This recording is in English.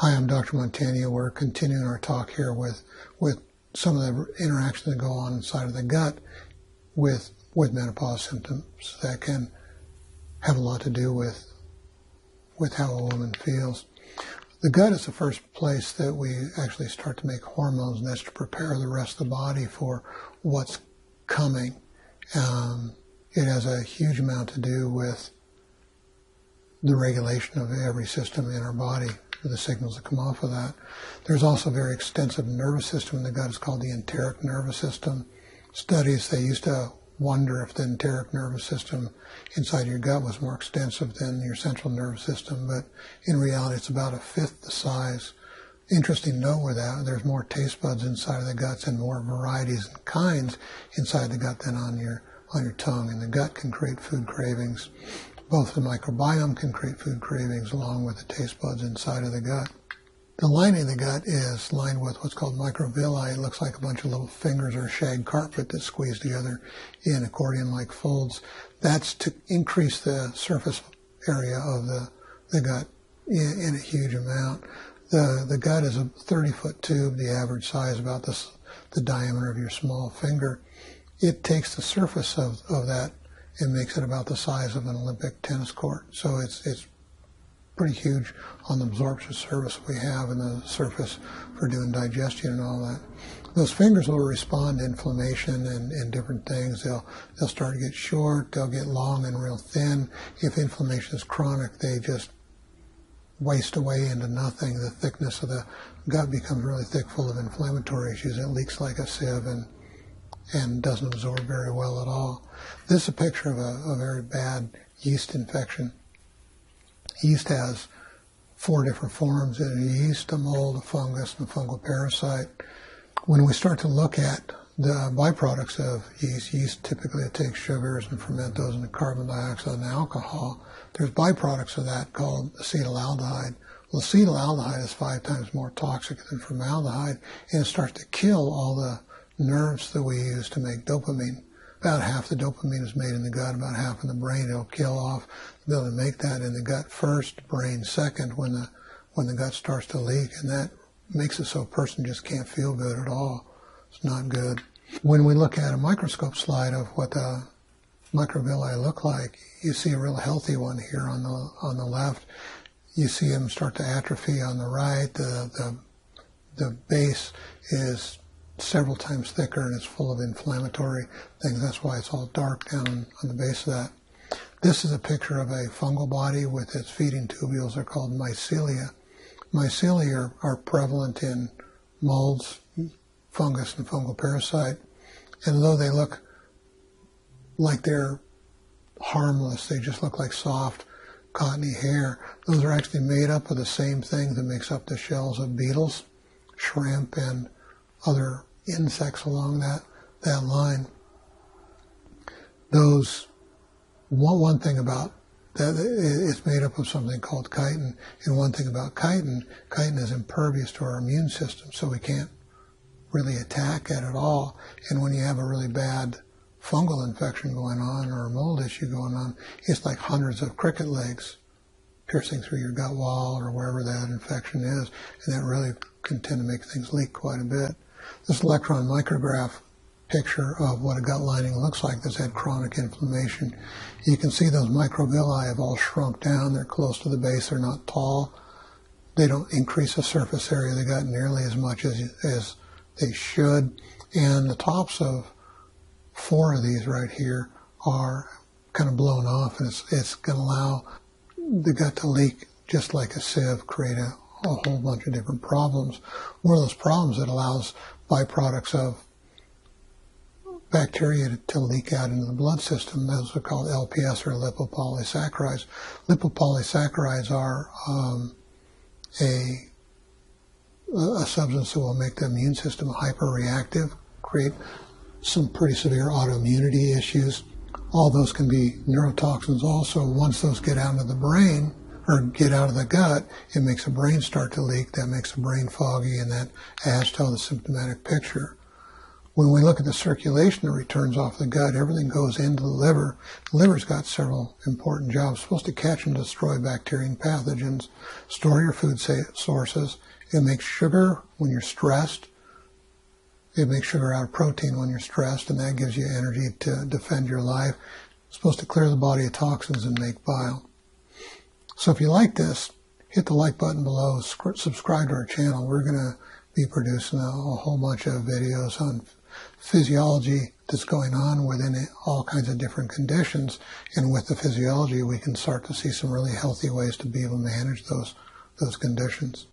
Hi, I'm Dr. Montania. We're continuing our talk here with some of the interactions that go on inside of the gut with menopause symptoms that can have a lot to do with how a woman feels. The gut is the first place that we actually start to make hormones, and that's to prepare the rest of the body for what's coming. It has a huge amount to do with the regulation of every system in our body, the signals that come off of that. There's also a very extensive nervous system in the gut. It's called the enteric nervous system. Studies, they used to wonder if the enteric nervous system inside your gut was more extensive than your central nervous system, but in reality it's about a fifth the size. Interesting to note with that, there's more taste buds inside of the guts and more varieties and kinds inside the gut than on your tongue, and the gut can create food cravings. Both the microbiome can create food cravings along with the taste buds inside of the gut. The lining of the gut is lined with what's called microvilli. It looks like a bunch of little fingers or shag carpet that's squeezed together in accordion-like folds. That's to increase the surface area of the gut in a huge amount. The gut is a 30-foot tube, the average size about the diameter of your small finger. It takes the surface of that and makes it about the size of an Olympic tennis court. So it's pretty huge on the absorption surface we have and the surface for doing digestion and all that. Those fingers will respond to inflammation and different things. They'll start to get short, they'll get long and real thin. If inflammation is chronic, they just waste away into nothing. The thickness of the gut becomes really thick, full of inflammatory issues. It leaks like a sieve and doesn't absorb very well at all. This is a picture of a very bad yeast infection. Yeast has 4 different forms: a yeast, a mold, a fungus, and a fungal parasite. When we start to look at the byproducts of yeast typically it takes sugars and ferment those into carbon dioxide and alcohol. There's byproducts of that called acetaldehyde. Well, acetaldehyde is 5 times more toxic than formaldehyde, and it starts to kill all the nerves that we use to make dopamine. About half the dopamine is made in the gut, about half in the brain. It'll kill off the ability to make that in the gut first, brain second, when the gut starts to leak, and that makes it so a person just can't feel good at all. It's not good. When we look at a microscope slide of what the microvilli look like, you see a real healthy one here on the left. You see them start to atrophy on the right. The base is several times thicker and it's full of inflammatory things. That's why it's all dark down on the base of that. This is a picture of a fungal body with its feeding tubules. They're called mycelia. Mycelia are prevalent in molds, fungus, and fungal parasite. And though they look like they're harmless, they just look like soft, cottony hair, those are actually made up of the same thing that makes up the shells of beetles, shrimp, and other insects along that line. Those, one thing about that, it's made up of something called chitin, and one thing about chitin is impervious to our immune system, so we can't really attack it at all. And when you have a really bad fungal infection going on or a mold issue going on, it's like hundreds of cricket legs piercing through your gut wall or wherever that infection is, and that really can tend to make things leak quite a bit. This electron micrograph picture of what a gut lining looks like that's had chronic inflammation. You can see those microvilli have all shrunk down. They're close to the base. They're not tall. They don't increase the surface area of the gut nearly as much as they should. And the tops of 4 of these right here are kind of blown off, and it's going to allow the gut to leak just like a sieve, create a whole bunch of different problems. One of those problems that allows byproducts of bacteria to leak out into the blood system. Those are called LPS, or lipopolysaccharides. Lipopolysaccharides are a substance that will make the immune system hyperreactive, create some pretty severe autoimmunity issues. All those can be neurotoxins also. Once those get out into the brain, or get out of the gut, it makes the brain start to leak. That makes the brain foggy, and that adds to the symptomatic picture. When we look at the circulation that returns off the gut, everything goes into the liver. The liver's got several important jobs. It's supposed to catch and destroy bacteria and pathogens, store your food sources. It makes sugar when you're stressed. It makes sugar out of protein when you're stressed, and that gives you energy to defend your life. It's supposed to clear the body of toxins and make bile. So if you like this, hit the like button below, subscribe to our channel. We're going to be producing a whole bunch of videos on physiology that's going on within all kinds of different conditions, and with the physiology we can start to see some really healthy ways to be able to manage those conditions.